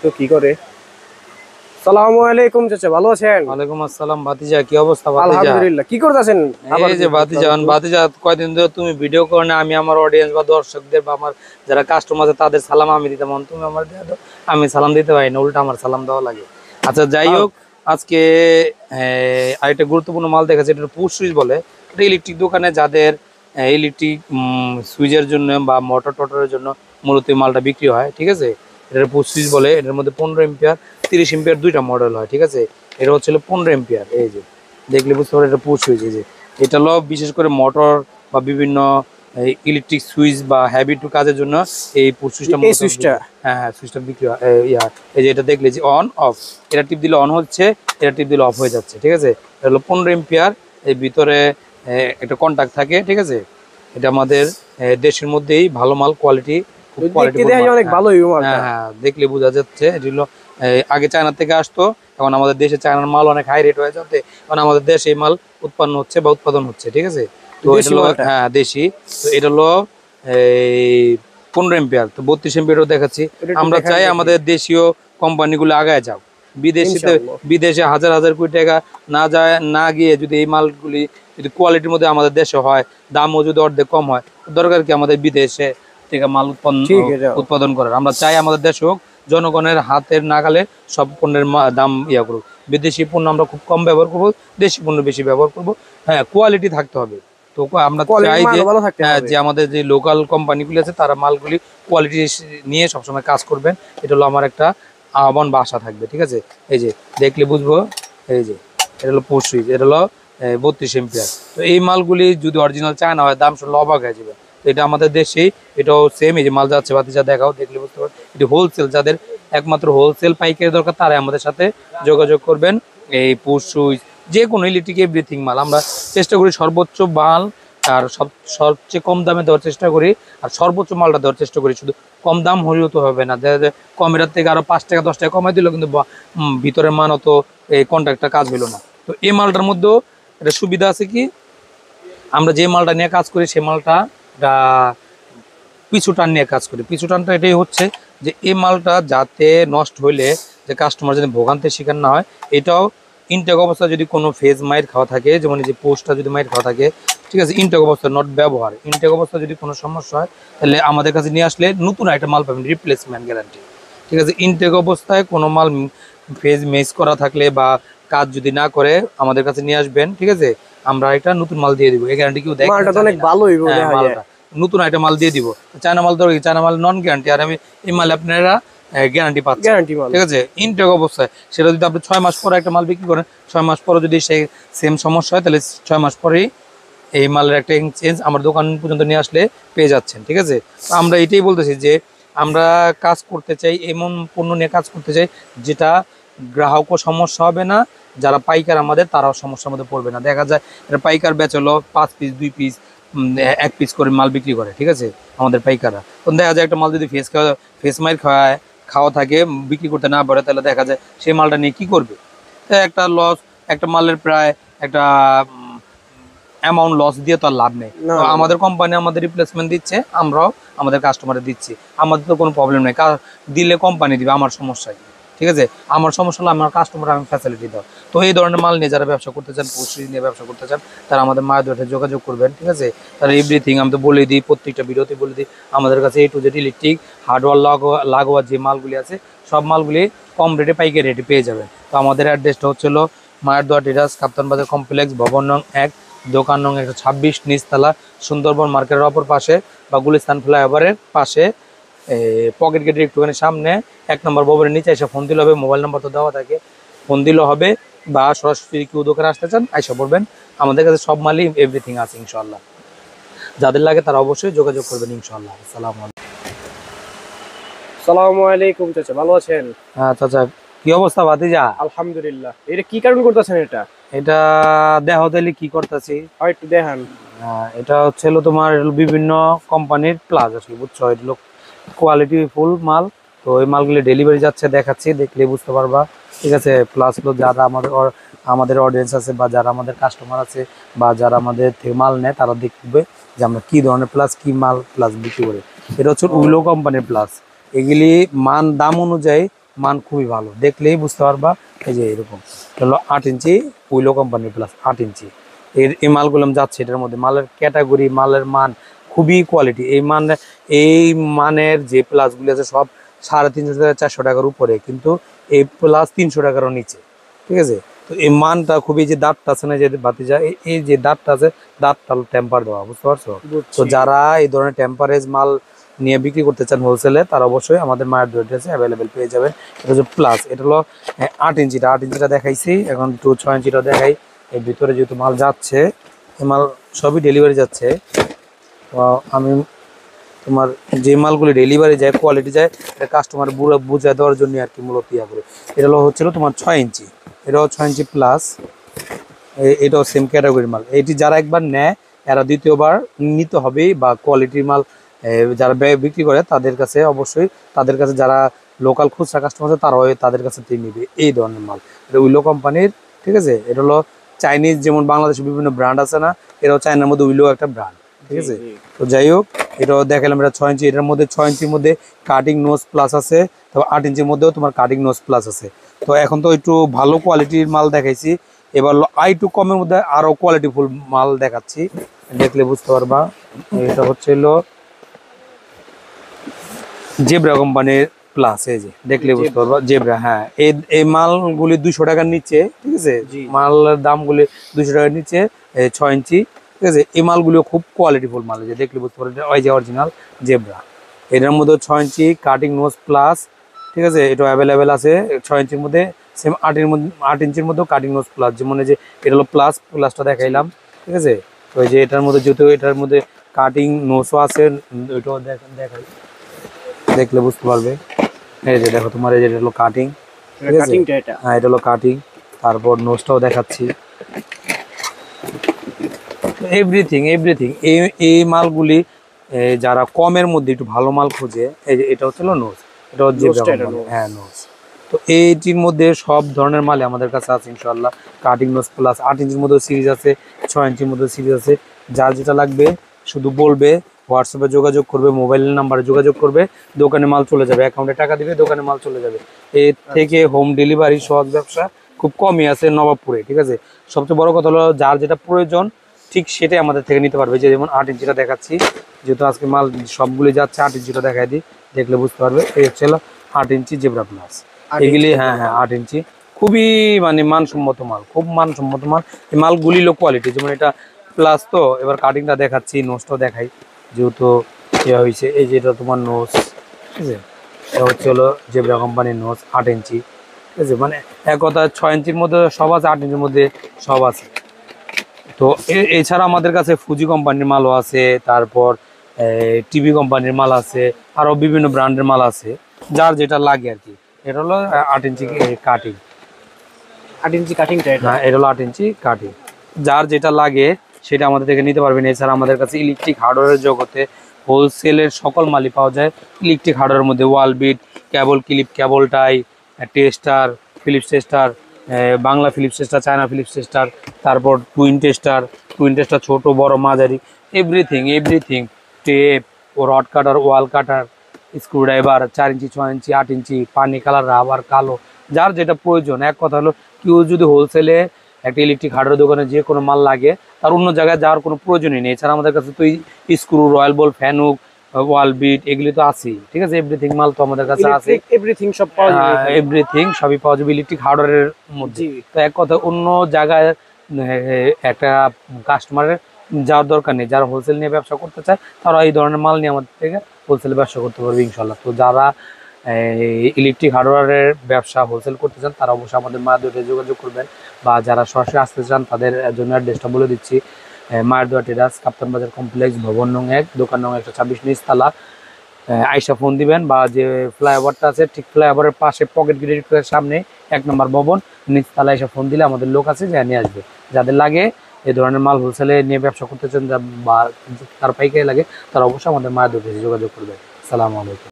তো কি করে? আসসালামু আলাইকুম চাচা, ভালো আছেন? ওয়ালাইকুম আসসালাম ভাতিজা, কি অবস্থা ভাতিজা? আলহামদুলিল্লাহ। কি করতেছেন? এই যে ভাতিজা কয়দিন ধরে তুমি ভিডিও করো না, আমি আমার অডিয়েন্স বা দর্শকদের বা আমার যারা কাস্টমার আছে তাদের সালাম আমি দিতাম, তুমি আমার দিয়ে দাও। আমি সালাম দিতে পারি না, উল্টা আমার সালাম দেওয়া লাগে। আচ্ছা যাই হোক, আজকে আরেকটা গুরুত্বপূর্ণ মাল দেখাচ্ছে, এটা পুশ সুইচ বলে। এটা ইলেকট্রিক দোকানে যাদের ইলেকট্রিক সুইচের জন্য বা মোটর টটরের জন্য মূলত এই মালটা বিক্রি হয়, ঠিক আছে। এটার পুশ সুইচ বলে। এটার মধ্যে 15 এম্পিয়ার 30 এম্পিয়ার দুইটা মডেল হয়, ঠিক আছে। এটা হচ্ছিল 15 এম্পিয়ার। এই যে দেখলে বুঝতে পারো এটা পুশ সুইচ। এই যে এটা হলো বিশেষ করে মোটর বা বিভিন্ন ইলেকট্রিক সুইচ বা হ্যাভি টু কাজের জন্য এই পুশ সুইচটা। হ্যাঁ হ্যাঁ, সুইচটা বিক্রি হয়। এই যে এটা দেখলে যে অন অফ, এটা টিপ দিলে অন হচ্ছে, এটা টিপ দিলে অফ হয়ে যাচ্ছে, ঠিক আছে। এটা হলো 15 এম্পিয়ার। এর ভিতরে একটা কন্টাক্ট থাকে, ঠিক আছে। এটা আমাদের দেশের মধ্যেই ভালো মাল, কোয়ালিটি খুব কোয়ালিটি। অনেক ভালোই মালটা। হ্যাঁ হ্যাঁ, দেখলে বোঝা যাচ্ছে। এটা হলো আগে চায়না থেকে আসতো, এখন আমাদের দেশে চায়নার মাল অনেক হাই রেট হয়ে যাচ্ছে, এখন আমাদের দেশে এই মাল উৎপন্ন হচ্ছে বা উৎপাদন হচ্ছে, ঠিক আছে। তো এটা হলো হ্যাঁ দেশি। তো এটা হলো এই 15 এম্পিয়ার। তো 32 এম্পিয়ারও দেখাচ্ছি। আমরা চাই আমাদের দেশীয় কোম্পানিগুলো আগায় যাও, বিদেশে হাজার হাজার কোটি টাকা না যায়, না গিয়ে যদি এই মালগুলি যদি কোয়ালিটির মধ্যে আমাদের দেশে হয়, দামও যদি অর্ধেক কম হয়, দরকার কি আমাদের বিদেশে থেকে মাল উৎপাদন করার। আমরা চাই আমাদের দেশ হোক, জনগণের হাতের নাগালে সব পণ্যের দাম ইয়া করুক। বিদেশি পণ্য আমরা খুব কম ব্যবহার করবো, দেশি পণ্য বেশি ব্যবহার করবো। হ্যাঁ, কোয়ালিটি থাকতে হবে। তো আমরা চাই যে আমাদের যে লোকাল কোম্পানিগুলি আছে তারা মালগুলি কোয়ালিটি নিয়ে সবসময় কাজ করবেন। এটা হলো আমার একটা আহ্বান বা আশা থাকবে, ঠিক আছে। এই যে দেখলে বুঝবো। এই যে এটা হলো পুশ সুইচ, এটা হলো 32 এম্পিয়ার। তো এই মালগুলি যদি অরিজিনাল চায়না হয়, দাম শুনলে অবাক হয়ে যাবে। তো এটা আমাদের দেশেই, এটাও সেম। এই যে মাল যাচ্ছে ভাতিজা, দেখাও, দেখলে বুঝতে পারবেন। এটি হোলসেল, যাদের একমাত্র হোলসেল পাইকারি দরকার তারাই আমাদের সাথে যোগাযোগ করবেন। এই পুশ সুইচ, যে কোনো ইলেকট্রিক এভরিথিং মাল আমরা চেষ্টা করি সর্বোচ্চ মাল আর সবচেয়ে কম দামে দেওয়ার চেষ্টা করি, আর সর্বোচ্চ মালটা দেওয়ার চেষ্টা করি। শুধু কম দাম হলেও তো হবে না, কমের থেকে আরো 5 টাকা 10 টাকা কমাই দিল, কিন্তু ভিতরের মান অত এই কন্ট্রাক্টটা কাজ হইলো না। তো এই মালটার মধ্যেও একটা সুবিধা আছে কি, আমরা যে মালটা নিয়ে কাজ করি সেই মালটা পিছু টান নিয়ে কাজ করি। পিছু টানটা এটাই হচ্ছে যে এই মালটা যাতে নষ্ট হইলে যে কাস্টমার যদি ভোগান্তির শিকার না হয়। এটাও ইনটেক অবস্থা যদি কোনো ফেজ মাইর খাওয়া থাকে, যেমন এই যে পোস্টটা যদি মাইর খাওয়া থাকে, ঠিক আছে, ইনটেক অবস্থা নট ব্যবহার, ইনটেক অবস্থা যদি কোনো সমস্যা হয় তাহলে আমাদের কাছে নিয়ে আসলে নতুন একটা মাল পাবেন, রিপ্লেসমেন্ট গ্যারান্টি, ঠিক আছে। ইনটেক অবস্থায় কোনো মাল ফেজ মেস করা থাকলে বা কাজ যদি না করে আমাদের কাছে নিয়ে আসবেন, ঠিক আছে। আমরা একটা নতুন মাল দিয়ে দিব, এই গ্যারান্টি কেউ দেয় মালটা নতুন একটা মাল দিয়ে দিব। চায়না মাল ধরো, চায়না মাল নন গ্যারান্টি, আর আমি এই মাল আপনারা গ্যারান্টি পাচ্ছেন, ঠিক আছে। ইনটেক অবস্থায় সেটা যদি আপনি 6 মাস পরে একটা মাল বিক্রি করেন, 6 মাস পরে যদি সেই সেম সমস্যা হয়, তাহলে 6 মাস পরেই এই মালের একটা এক্সচেঞ্জ আমার দোকান পর্যন্ত নিয়ে আসলে পেয়ে যাচ্ছেন, ঠিক আছে। আমরা এটাই বলতেছি যে আমরা কাজ করতে চাই, এমন পণ্য নিয়ে কাজ করতে চাই যেটা গ্রাহকও সমস্যা হবে না, যারা পাইকার আমাদের তারাও সমস্যার মধ্যে পড়বে না। দেখা যায় এটা পাইকার ব্যাচ হলো 5 পিস 2 পিস 1 পিস করে মাল বিক্রি করে, ঠিক আছে, আমাদের পাইকাররা। তখন দেখা যায় একটা মাল যদি ফেস মাইর খাওয়া থাকে, বিক্রি করতে না পারে, তাহলে দেখা যায় সেই মালটা নিয়ে কি করবে, একটা লস, একটা মালের প্রায় একটা অ্যামাউন্ট লস দিয়ে তো আর লাভ নেই। তো আমাদের কোম্পানি আমাদের রিপ্লেসমেন্ট দিচ্ছে, আমরাও আমাদের কাস্টমারে দিচ্ছি, আমাদের তো কোনো প্রবলেম নেই। দিলে কোম্পানি দিবে, আমার সমস্যা কি, ঠিক আছে। আমার সমস্যা হলো আমার কাস্টমার আমি ফ্যাসিলিটি দাও। তো এই ধরনের মাল নিয়ে যারা ব্যবসা করতে চান, পোস্ট্রি নিয়ে ব্যবসা করতে চান, তারা আমাদের মায়ের যোগাযোগ করবেন, ঠিক আছে। তারা এভরিথিং আমি তো বলে দিই, প্রত্যেকটা ভিডিওতে বলে দিই, আমাদের কাছে A to Z electric hardware লাগোয়া যে মালগুলি আছে সব মালগুলি কম রেটে পাইকারি রেটে পেয়ে যাবেন। তো আমাদের অ্যাড্রেসটা হচ্ছিল মায়ের দোয়া টেরাস, কাপ্তান বাজার কমপ্লেক্স, ভবন নং 1, দোকান নং 126, নিচতলা, সুন্দরবন মার্কেটের অপর পাশে বা গুলিস্তান ফ্লাইওভারের পাশে, পকেট গেটের একটুখানি সামনে 1 নম্বর ভবনের নিচে এসে ফোন দিলে হবে। মোবাইল নাম্বার তো দেওয়া থাকে, ফোন দিলেও হবে, বা সরাসরি কেউ দোকানে আসতে চান আইসা পড়বেন। আমাদের কাছে সব মালই এভরিথিং আছে ইনশাল্লাহ, যাদের লাগে তারা অবশ্যই যোগাযোগ করবেন ইনশাল্লাহ। আসসালামু আলাইকুম চাচা, ভালো আছেন? হ্যাঁ চাচা, কি অবস্থা ভাতিজা? আলহামদুলিল্লাহ। এটা কি কারণ করতেছেন? এটা দেহ দিলি কি করতেছি, একটু দেখান। এটা হচ্ছে তোমার বিভিন্ন কোম্পানির প্লাস আসলে, বুঝছো, এটা কোয়ালিটি ফুল মাল। তো এই মালগুলি ডেলিভারি যাচ্ছে, দেখাচ্ছি, দেখলে বুঝতে পারবা, ঠিক আছে। প্লাস হলো যারা আমাদের অডিয়েন্স আছে বা যারা আমাদের কাস্টমার আছে বা যারা আমাদের থেকে মাল নেয়, তারা দেখবে যে আমরা কি ধরনের প্লাস, কি মাল প্লাস বিক্রি করি। এটা হচ্ছে উইলো কোম্পানির প্লাস। এগুলি মান দাম অনুযায়ী মান খুবই ভালো, দেখলেই বুঝতে পারবা। এই যে এরকম হলো 8 ইঞ্চি উইলো কোম্পানি প্লাস 8 ইঞ্চি এই মালগুলো যাচ্ছে। এটার মধ্যে মালের ক্যাটাগরি, মালের মান খুবই কোয়ালিটি। এই মানের যে প্লাসগুলো আছে সব 350 থেকে 400 টাকার উপরে, কিন্তু এই প্লাস 300 টাকারও নিচে, ঠিক আছে। তো এই মানটা খুবই, যে দাঁতটা আছে না, যে বাতিজা এই যে দাঁতটা আছে, দাঁতটা টেম্পার দেওয়া, বুঝতে পারছো? তো যারা এই ধরনের টেম্পারেজ মাল নিয়ে বিক্রি করতে চান হোলসেলে, তারা অবশ্যই আমাদের মায়ের দুটো ড্রেসে অ্যাভেলেবেল পেয়ে যাবেন। এটা হচ্ছে প্লাস, এটা হলো 8 ইঞ্চিটা দেখাইছি, এখন 6 ইঞ্চিটা দেখাই। এর ভিতরে যেহেতু মাল যাচ্ছে, এই মাল সবই ডেলিভারি যাচ্ছে। তো আমি তোমার যে মালগুলি ডেলিভারি যায়, কোয়ালিটি যায়, এটা কাস্টমার বুঝায় দেওয়ার জন্য আর কি মূলত ইয়া করে। এটা হচ্ছিল তোমার 6 ইঞ্চি, এটাও 6 ইঞ্চি প্লাস, এটাও সেম ক্যাটাগরির মাল। এটি যারা একবার নেয় এরা দ্বিতীয়বার নিতে হবে, বা কোয়ালিটির মাল যারা বিক্রি করে তাদের কাছে, অবশ্যই তাদের কাছে যারা লোকাল খুচরা কাস্টমার আছে তারাও তাদের কাছে নিবে এই ধরনের মাল। এটা উইলো কোম্পানির, ঠিক আছে। এটা হলো চাইনিজ, যেমন বাংলাদেশে বিভিন্ন ব্র্যান্ড আছে না, এটাও চায়নার মধ্যে উইলো একটা ব্র্যান্ড, ঠিক আছে। তো যাই হোক, এটাও দেখালাম, এটা 6 ইঞ্চি। এটার মধ্যে 6 ইঞ্চির মধ্যে কাটিং নোজ প্লাস আছে, তারপর 8 ইঞ্চির মধ্যেও তোমার কাটিং নোজ প্লাস আছে। তো এখন তো একটু ভালো কোয়ালিটির মাল দেখাইছি, এবার একটু কমের মধ্যে আরো কোয়ালিটিফুল মাল দেখাচ্ছি, দেখলে বুঝতে পারবা। এটা হচ্ছে জেব্রা কোম্পানির প্লাস, এই যে দেখলে বুঝতে পারবা জেব্রা। হ্যাঁ, এই মালগুলি 200 টাকার নিচে, ঠিক আছে। মালের দামগুলি 200 টাকার নিচে, 6 ইঞ্চি, ঠিক আছে। এই মালগুলো খুব কোয়ালিটিফুল মাল, যে দেখলে বুঝতে পারবে ওই যে অরিজিনাল জেব্রা। এটার মধ্যে 6 ইঞ্চি কাটিং নোজ প্লাস, ঠিক আছে। এটা অ্যাভেলেবেল আছে 6 ইঞ্চির মধ্যে, সেম 8 ইঞ্চির মধ্যেও কাটিং নোজ প্লাস, যেমন যে এটা হলো প্লাসটা দেখাইলাম, ঠিক আছে। তো এই যে এটার মধ্যে, যেহেতু এটার মধ্যে কাটিং নোজও আছে, ওইটাও দেখাই, দেখলে বুঝতে পারবে। এই যে দেখো তোমার, এই যে এটা হলো কাটিং, হ্যাঁ এটা হলো কাটিং। তারপর নোজটাও দেখাচ্ছি, এভরিথিং এই মালগুলি যারা কমের মধ্যে একটু ভালো মাল খোঁজে, এই যে এটা হচ্ছে নোজ, এটা হচ্ছে হ্যাঁ নোজ। তো এইটির মধ্যে সব ধরনের মালে আমাদের কাছে আছে ইনশাআল্লাহ। কাটিং নোজ প্লাস 8 ইঞ্চির মধ্যে সিরিজ আছে, 6 ইঞ্চির মধ্যে সিরিজ আছে। যার যেটা লাগবে শুধু বলবে, হোয়াটসঅ্যাপে যোগাযোগ করবে, মোবাইল নাম্বারে যোগাযোগ করবে, দোকানে মাল চলে যাবে, অ্যাকাউন্টে টাকা দিবে, দোকানে মাল চলে যাবে। এর থেকে হোম ডেলিভারি সহজ ব্যবসা খুব কমই আছে নবাবপুরে, ঠিক আছে। সবচেয়ে বড় কথা হলো যার যেটা প্রয়োজন ঠিক সেটাই আমাদের থেকে নিতে পারবে। যে যেমন 8 ইঞ্চিটা দেখাচ্ছি, যেহেতু আজকে মাল সবগুলি যাচ্ছে, 8 ইঞ্চিটা দেখাই দিই, দেখলে বুঝতে পারবে। এই হচ্ছে 8 ইঞ্চি জেব্রা প্লাস, এগুলি হ্যাঁ 8 ইঞ্চি, খুবই মানে মানসম্মত মাল, খুব মানসম্মত মাল। এই মালগুলি লো কোয়ালিটি, যেমন এটা প্লাস। তো এবার কাটিংটা দেখাচ্ছি, নোজটাও দেখাই, যেহেতু ইয়ে হয়েছে। এই যে এটা তোমার নোজ, ঠিক আছে। এটা হচ্ছে জেব্রা কোম্পানির নোজ 8 ইঞ্চি, ঠিক আছে। মানে এক কথা 6 ইঞ্চির মধ্যে সব আছে, 8 ইঞ্চির মধ্যে সব আছে। তো এছাড়া আমাদের কাছে ফুজি কোম্পানির মালও আছে, তারপর টিভি কোম্পানির মাল আছে, আরও বিভিন্ন ব্র্যান্ডের মাল আছে, যার যেটা লাগে আর কি। এটা হলো 8 ইঞ্চি কাটিং, 8 ইঞ্চি কাটিংটা, হ্যাঁ এটা হলো 8 ইঞ্চি কাটিং। যার যেটা লাগে সেটা আমাদের থেকে নিতে পারবেন। এছাড়া আমাদের কাছে ইলেকট্রিক হার্ডওয়্যারের জগতে হোলসেলের সকল মালই পাওয়া যায়। ইলেকট্রিক হার্ডওয়্যারের মধ্যে wall bit, cable clip, cable tie, tester, Philips tester, Bangla Philips tester, China Philips tester, তারপর টুইন টেস্টার ছোট বড় মাঝারি, এভরিথিং, টেপ ও rod cutter, wall cutter, screwdriver, 4 inch, 6 inch, 8 inch, পানি কালার, রাবার কালো, যার যেটা প্রয়োজন। এক কথা হলো কেউ যদি হোলসেলে একটা ইলেকট্রিক হার্ডওয়্যার দোকানে যে কোনো মাল লাগে, তার অন্য জায়গায় যাওয়ার কোনো প্রয়োজনই নেই। এছাড়া আমাদের কাছে তো স্ক্রু, রয়্যাল বল, ফ্যানুক, ওয়াল বিট, এগুলি তো আছেই, ঠিক আছে। এভরিথিং মাল তো আমাদের কাছে আছে, এভরিথিং সব পাওয়া যাবে, এভরিথিং সবই পাওয়া যাবে ইলেকট্রিক হার্ডওয়্যারের মধ্যে। তো এক কথা, অন্য জায়গায় একটা কাস্টমারের যাওয়ার দরকার নেই। যারা হোলসেল নিয়ে ব্যবসা করতে চায় তারা এই ধরনের মাল নিয়ে আমাদের থেকে হোলসেল ব্যবসা করতে পারবে ইনশাল্লাহ। তো যারা ইলেকট্রিক হার্ডওয়্যারের ব্যবসা হোলসেল করতে চান তারা অবশ্যই আমাদের মায়ের যোগাযোগ করবেন, বা যারা সরাসরি আসতে চান তাদের জন্য অ্যাড্রেসটা বলে দিচ্ছি। মায়ের দোয়া টেরাস, কাপ্তান বাজার কমপ্লেক্স, ভবন নং 1, দোকান নং 126, নিচতলা। আইসা ফোন দিবেন, বা যে ফ্লাইওভারটা আছে ঠিক ফ্লাইওভারের পাশে পকেট গেটের সামনে 1 নম্বর ভবন, নিচতলা এসে ফোন দিলে আমাদের লোক আছে, যা নিয়ে আসবে। যাদের লাগে এই ধরনের মাল হোলসেলে নিয়ে ব্যবসা করতে চান, বা তার পাইকারি লাগে, তারা অবশ্যই আমাদের মায়ের দোকানে যোগাযোগ করবে। আসসালামু আলাইকুম।